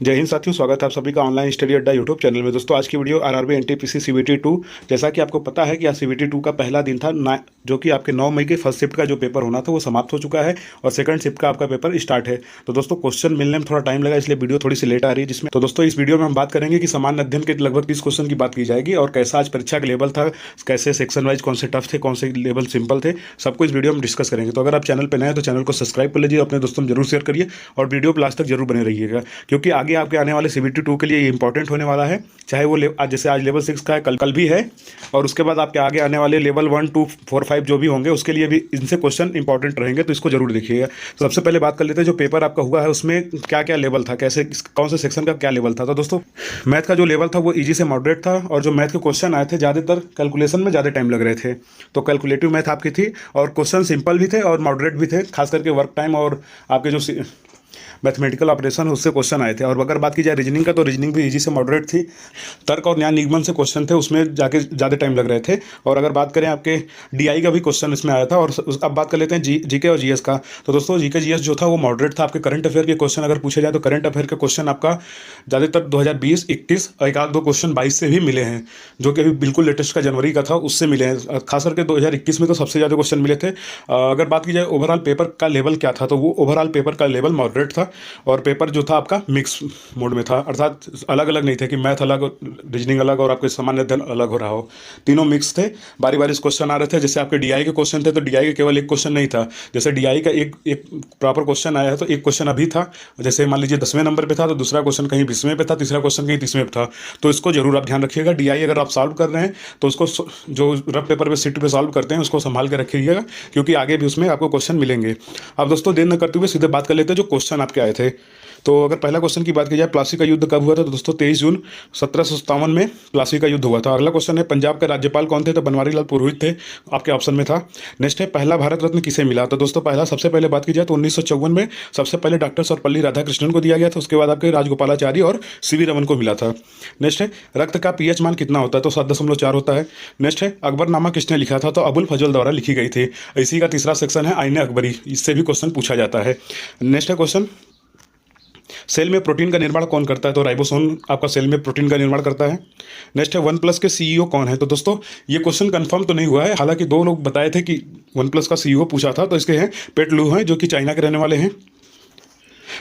जय हिंद साथियों, स्वागत है आप सभी का ऑनलाइन स्टडी अड्डा यूट्यूब चैनल में। दोस्तों, आज की वीडियो आरआरबी एनटीपीसी सीबीटी 2। जैसा कि आपको पता है कि आज सीबीटी 2 का पहला दिन था जो कि आपके 9 मई के फर्स्ट शिफ्ट का जो पेपर होना था वो समाप्त हो चुका है और सेकंड शिफ्ट का आपका पेपर स्टार्ट है। तो दोस्तों, क्वेश्चन मिलने में थोड़ा टाइम लगा, इसलिए वीडियो थोड़ी सी लेट आ रही है। जिसमें तो दोस्तों इस वीडियो में हम बात करेंगे कि सामान्य अध्ययन के लगभग 30 क्वेश्चन की बात की जाएगी और कैसा आज परीक्षा का लेवल था, कैसे सेक्शन वाइज कौन से टफ थे, कौन से लेवल सिंपल थे, सबको इस वीडियो में डिस्कस करेंगे। तो अगर आप चैनल पर नए हैं तो चैनल को सब्सक्राइब कर लीजिए, अपने दोस्तों में जरूर शेयर करिए और वीडियो पर लास्ट तक जरूर बने रहिएगा, क्योंकि आगे आपके आने वाले सीबीटी 2 के लिए ये इंपॉर्टेंट होने वाला है। चाहे वो आज जैसे आज लेवल 6 का है, कल भी है, और उसके बाद आपके आगे आने वाले लेवल 1, 2, 4, 5 जो भी होंगे उसके लिए भी इनसे क्वेश्चन इंपॉर्टेंट रहेंगे, तो इसको जरूर देखिएगा। तो सबसे पहले बात कर लेते हैं जो पेपर आपका हुआ है उसमें क्या क्या लेवल था, कैसे कौन से सेक्शन का क्या लेवल था। तो दोस्तों, मैथ का जो लेवल था वो ईजी से मॉडरेट था, और जो मैथ के क्वेश्चन आए थे ज़्यादातर कैलकुलेशन में ज़्यादा टाइम लग रहे थे, तो कैलकुलेटिव मैथ आपकी थी और क्वेश्चन सिंपल भी थे और मॉडरेट भी थे, खास करके वर्क टाइम और आपके जो मैथमेटिकल ऑपरेशन उससे क्वेश्चन आए थे। और अगर बात की जाए रीजनिंग का, तो रीजनिंग भी इजी से मॉडरेट थी। तर्क और न्याय निगमन से क्वेश्चन थे, उसमें जाके ज़्यादा टाइम लग रहे थे। और अगर बात करें आपके डीआई का भी क्वेश्चन इसमें आया था। और अब बात कर लेते हैं जीके और जीएस का। तो दोस्तों, जीके जीएस जो था वो मॉडरेट था। आपके करंट अफेयर के क्वेश्चन अगर पूछे जाए तो करंट अफेयर के क्वेश्चन आपका ज़्यादातर 2020, 21 और एक आध दो क्वेश्चन 22 से भी मिले हैं, जो कि अभी बिल्कुल लेटेस्ट का जनवरी का था उससे मिले हैं। खास करके 2021 में तो सबसे ज़्यादा क्वेश्चन मिले थे। अगर बात की जाए ओवरऑल पेपर का लेवल क्या था, तो वो ओवरऑल पेपर का लेवल मॉडरेट था और पेपर जो था आपका मिक्स मोड में था, अर्थात अलग अलग नहीं थे कि मैथ अलग रीजनिंग अलग और आपके सामान्य अध्ययन अलग हो रहा हो। तीनों मिक्स थे, बारी बारी क्वेश्चन आ रहे थे। जैसे आपके डीआई के क्वेश्चन थे तो डीआई के केवल एक क्वेश्चन नहीं था, जैसे डीआई का एक प्रॉपर क्वेश्चन आया है तो एक क्वेश्चन अभी था, जैसे मान लीजिए 10वें नंबर पे था तो दूसरा क्वेश्चन कहीं 20वें पे था, तीसरा क्वेश्चन कहीं 30वें पे था। तो इसको जरूर आप ध्यान रखिएगा। डीआई अगर आप सॉल्व कर रहे हैं तो उसको जो रफ पेपर पे सीट पे सॉल्व करते हैं उसको संभाल के रखिएगा, क्योंकि आगे भी उसमें आपको क्वेश्चन मिलेंगे। अब दोस्तों, देर न करते हुए सीधे बात कर लेते हैं जो क्वेश्चन आपके आए थे। तो अगर पहला क्वेश्चन की बात की जाए, प्लासी का युद्ध कब हुआ था, तो दोस्तों 23 जून 1757 में प्लासी का युद्ध हुआ था। अगला क्वेश्चन है पंजाब के राज्यपाल कौन थे, तो बनवारी लाल पुरोहित थे, आपके ऑप्शन में था। नेक्स्ट है पहला भारत रत्न किसे मिला, तो दोस्तों पहला सबसे पहले बात की जाए तो 1954 में सबसे पहले डॉक्टर सर्वपल्ली राधाकृष्णन को दिया गया था। उसके बाद आपके राजगोपालाचारी और सीवी रमन को मिला था। नेक्स्ट है रक्त का पीएच मान कितना होता है, तो 7.4 होता है। नेक्स्ट है अकबरनामा किसने लिखा था, तो अबुल फजल द्वारा लिखी गई थी। इसी का तीसरा सेक्शन है आईने अकबरी, इससे भी क्वेश्चन पूछा जाता है। नेक्स्ट है क्वेश्चन सेल में प्रोटीन का निर्माण कौन करता है, तो राइबोसोम आपका सेल में प्रोटीन का निर्माण करता है। नेक्स्ट है वन प्लस के सीईओ कौन है, तो दोस्तों ये क्वेश्चन कंफर्म तो नहीं हुआ है, हालांकि दो लोग बताए थे कि वन प्लस का सीईओ पूछा था, तो इसके हैं पेट लू हैं जो कि चाइना के रहने वाले हैं।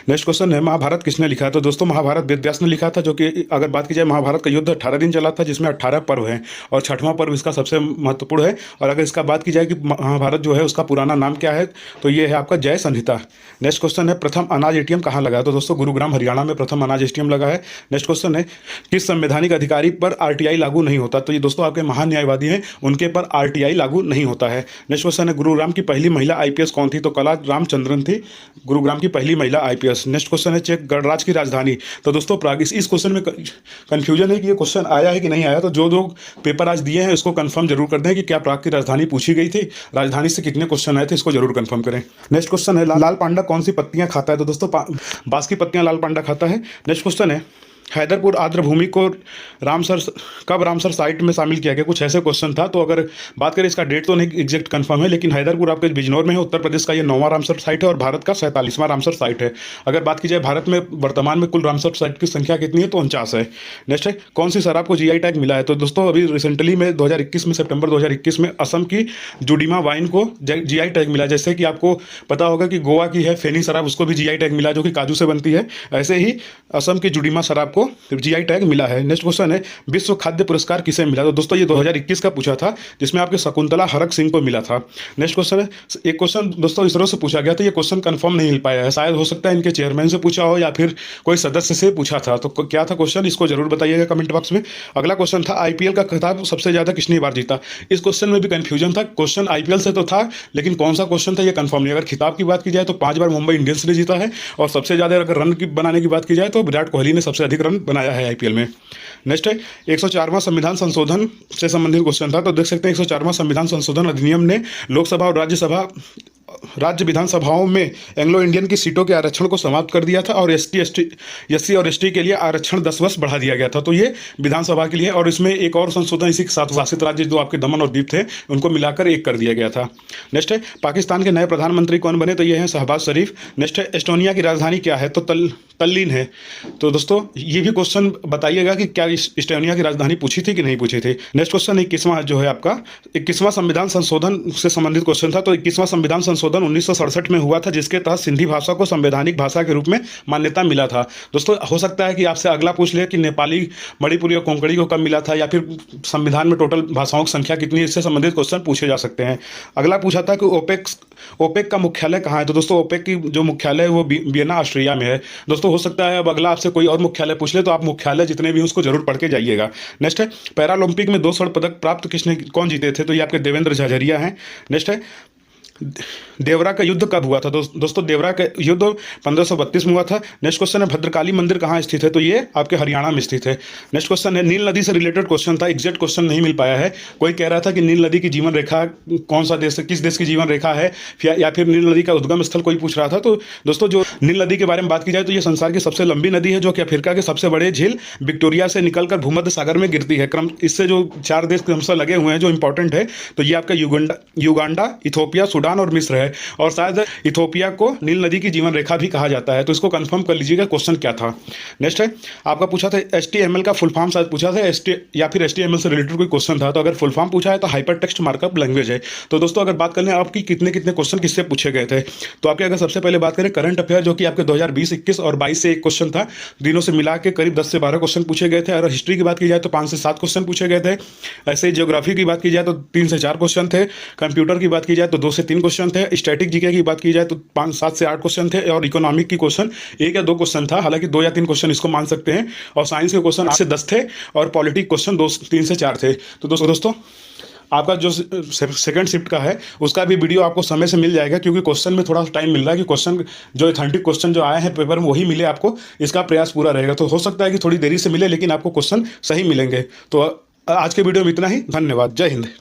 नेक्स्ट क्वेश्चन है महाभारत किसने लिखा है, तो दोस्तों महाभारत वेद व्यास ने लिखा था, जो कि अगर बात की जाए महाभारत का युद्ध 18 दिन चला था, जिसमें 18 पर्व हैं और 6वां पर्व इसका सबसे महत्वपूर्ण है। और अगर इसका बात की जाए कि महाभारत जो है उसका पुराना नाम क्या है, तो ये है आपका जय संहिता। नेक्स्ट क्वेश्चन है प्रथम अनाज एटीएम कहाँ लगा है, तो दोस्तों गुरुग्राम हरियाणा में प्रथम अनाज एटीएम लगा है। नेक्स्ट क्वेश्चन है किस संवैधानिक अधिकारी पर आरटीआई लागू नहीं होता, तो ये दोस्तों आपके महान न्यायवादी हैं, उनके पर आरटीआई लागू नहीं होता है। नेक्स्ट क्वेश्चन है गुरुग्राम की पहली महिला आईपीएस कौन थी, तो कला रामचंद्रन थी गुरुग्राम की पहली महिला आईपीएस। नेक्स्ट क्वेश्चन है चेक गणराज्य की राजधानी, तो दोस्तों प्राग। इस क्वेश्चन में कंफ्यूजन है कि ये क्वेश्चन आया है कि नहीं आया, तो जो लोग पेपर आज दिए हैं इसको कंफर्म जरूर कर दें कि क्या प्राग की राजधानी पूछी गई थी, राजधानी से कितने क्वेश्चन आए थे, इसको जरूर कंफर्म करें। नेक्स्ट क्वेश्चन है लाल पांडा कौन सी पत्तियां खाता है, तो दोस्तों बांस की पत्तियां लाल पांडा खाता है। नेक्स्ट क्वेश्चन है हैदरपुर आर्द्र भूमि को कब रामसर साइट में शामिल किया गया, कुछ ऐसे क्वेश्चन था। तो अगर बात करें, इसका डेट तो नहीं एग्जैक्ट कंफर्म है, लेकिन हैदरपुर आपके बिजनौर में है, उत्तर प्रदेश का ये 9वां रामसर साइट है और भारत का 47वां रामसर साइट है। अगर बात की जाए भारत में वर्तमान में कुल रामसर साइट की संख्या कितनी है, तो 49 है। नेक्स्ट है कौन सी शराब को जीआई टैग मिला है, तो दोस्तों अभी रिसेंटली में 2021 में सितंबर 2021 में असम की जुडीमा वाइन को जीआई टैग मिला। जैसे कि आपको पता होगा कि गोवा की है फेनी शराब, उसको भी जीआई टैग मिला जो कि काजू से बनती है, ऐसे ही असम की जुडीमा शराब को जीआई टैग मिला है। नेक्स्ट क्वेश्चन है विश्व खाद्य पुरस्कार किसे मिला, तो दोस्तों ये 2021 का पूछा था, जिसमें आपके शकुंतला हरक सिंह को मिला था। नेक्स्ट क्वेश्चन है एक क्वेश्चन दोस्तों इसरो से पूछा गया था, ये क्वेश्चन कंफर्म नहीं मिल पाया है, शायद हो सकता है इनके चेयरमैन से पूछा हो या फिर कोई सदस्य से पूछा था। तो क्या था क्वेश्चन, इसको जरूर बताइएगा कमेंट बॉक्स में। अगला क्वेश्चन था आईपीएल का खिताब सबसे ज्यादा किसने बार जीता, इस क्वेश्चन में भी कंफ्यूजन था। क्वेश्चन आईपीएल से तो था, लेकिन कौन सा क्वेश्चन था ये कंफर्म नहीं। अगर खिताब की बात की जाए तो 5 बार मुंबई इंडियंस ने जीता है, और सबसे ज्यादा अगर रन की बनाने की बात की जाए तो विराट कोहली ने सबसे अधिक रन बनाया है आईपीएल में। नेक्स्ट है 104वां संविधान संशोधन से संबंधित क्वेश्चन था, तो देख सकते हैं 104वां संविधान संशोधन अधिनियम ने लोकसभा और राज्यसभा राज्य विधानसभाओं में एंग्लो इंडियन की सीटों के आरक्षण को समाप्त कर दिया था और एससी और एसटी के लिए आरक्षण 10 वर्ष बढ़ा दिया गया था। तो ये विधानसभा के लिए, और इसमें एक और संशोधन इसी के साथ शासित राज्य जो आपके दमन और दीव थे उनको मिलाकर एक कर दिया गया था। नेक्स्ट है पाकिस्तान के नए प्रधानमंत्री कौन बने, तो ये हैं शहबाज शरीफ। नेक्स्ट है एस्टोनिया की राजधानी क्या है, तो तल्लीन है। तो दोस्तों ये भी क्वेश्चन बताइएगा कि क्या एस्टोनिया की राजधानी पूछी थी कि नहीं पूछी थी। नेक्स्ट क्वेश्चन 21वां जो है आपका 21वां संविधान संशोधन से संबंधित क्वेश्चन था। तो 21वां संविधान संशोधन 1967 में हुआ था, जिसके तहत सिंधी भाषा को संवैधानिक भाषा के रूप में मान्यता मिला था। दोस्तों हो सकता है कि आपसे अगला पूछ ले कि नेपाली, मणिपुरी और कोंकणी को कब मिला था, या फिर संविधान में टोटल भाषाओं की संख्या कितनी है, इससे संबंधित क्वेश्चन पूछे जा सकते हैं। अगला पूछा था कि ओपेक का मुख्यालय कहाँ है, तो दोस्तों ओपेक की जो मुख्यालय है वो वियना ऑस्ट्रिया में है। दोस्तों हो सकता है अब अगला आपसे कोई और मुख्यालय पूछ ले, तो आप मुख्यालय जितने भी उसको जरूर पढ़ के जाइएगा। नेक्स्ट है पैरालंपिक में 2 स्वर्ण पदक प्राप्त कौन जीते थे, तो ये आपके देवेंद्र झाझरिया हैं। नेक्स्ट है देवरा का युद्ध कब हुआ था, दोस्तों देवरा का युद्ध 1532 में हुआ था। नेक्स्ट क्वेश्चन है भद्रकाली मंदिर कहाँ स्थित है, तो ये आपके हरियाणा में स्थित है। नेक्स्ट क्वेश्चन है नील नदी से रिलेटेड क्वेश्चन था, एग्जैक्ट क्वेश्चन नहीं मिल पाया है। कोई कह रहा था कि नील नदी की जीवन रेखा कौन सा देश, किस देश की जीवन रेखा है, या फिर नील नदी का उद्गम स्थल कोई पूछ रहा था। तो दोस्तों जो नील नदी के बारे में बात की जाए तो ये संसार की सबसे लंबी नदी है, जो कि अफ्रीका के सबसे बड़े झील विक्टोरिया से निकलकर भूमध्य सागर में गिरती है। इससे जो 4 देश क्रमशः लगे हुए हैं जो इंपॉर्टेंट है, तो ये आपका युगांडा, इथोपिया, सूडान और मिस्र है। और शायद इथोपिया को नील नदी की जीवन रेखा भी कहा जाता है, तो इसको कंफर्म कर लीजिएगा क्वेश्चन क्या था। नेक्स्ट है आपका पूछा था HTML का फुल फॉर्म शायद पूछा था, या फिर HTML से रिलेटेड कोई क्वेश्चन था। तो अगर फुल फॉर्म पूछा है तो हाइपर टेक्स्ट मार्कअप लैंग्वेज है। तो दोस्तों अगर बात कर लें आपकी कितने क्वेश्चन किससे पूछे गए थे, तो आपके अगर सबसे पहले बात करें करंट अफेयर, जो कि आपके 2020, 21 और 22 से एक क्वेश्चन था, दिनों से मिला के करीब 10 से 12 क्वेश्चन पूछे गए थे। और हिस्ट्री की बात की जाए तो 5 से 7 क्वेश्चन पूछे गए थे। ऐसे ही ज्योग्राफी की बात की जाए तो 3 से 4 क्वेश्चन थे। कंप्यूटर की बात की जाए तो 2 से 3 क्वेश्चन थे। स्टैटिक जीके की बात की जाए तो 5, 7 से 8 क्वेश्चन थे। और इकोनॉमिक की क्वेश्चन 1 या 2 क्वेश्चन था, हालांकि 2 या 3 क्वेश्चन इसको मान सकते हैं। और साइंस के क्वेश्चन 8 से 10 थे, और पॉलिटिक क्वेश्चन 3 से 4 थे। तो दोस्तों आपका जो सेकंड शिफ्ट का है उसका भी वीडियो आपको समय से मिल जाएगा, क्योंकि क्वेश्चन में थोड़ा टाइम मिल रहा है कि क्वेश्चन जो ऑथेंटिक क्वेश्चन जो आए हैं पेपर में वही मिले आपको। इसका प्रयास पूरा रहेगा। तो हो सकता है कि थोड़ी देरी से मिले, लेकिन आपको क्वेश्चन सही मिलेंगे। तो आज के वीडियो में इतना ही। धन्यवाद। जय हिंद।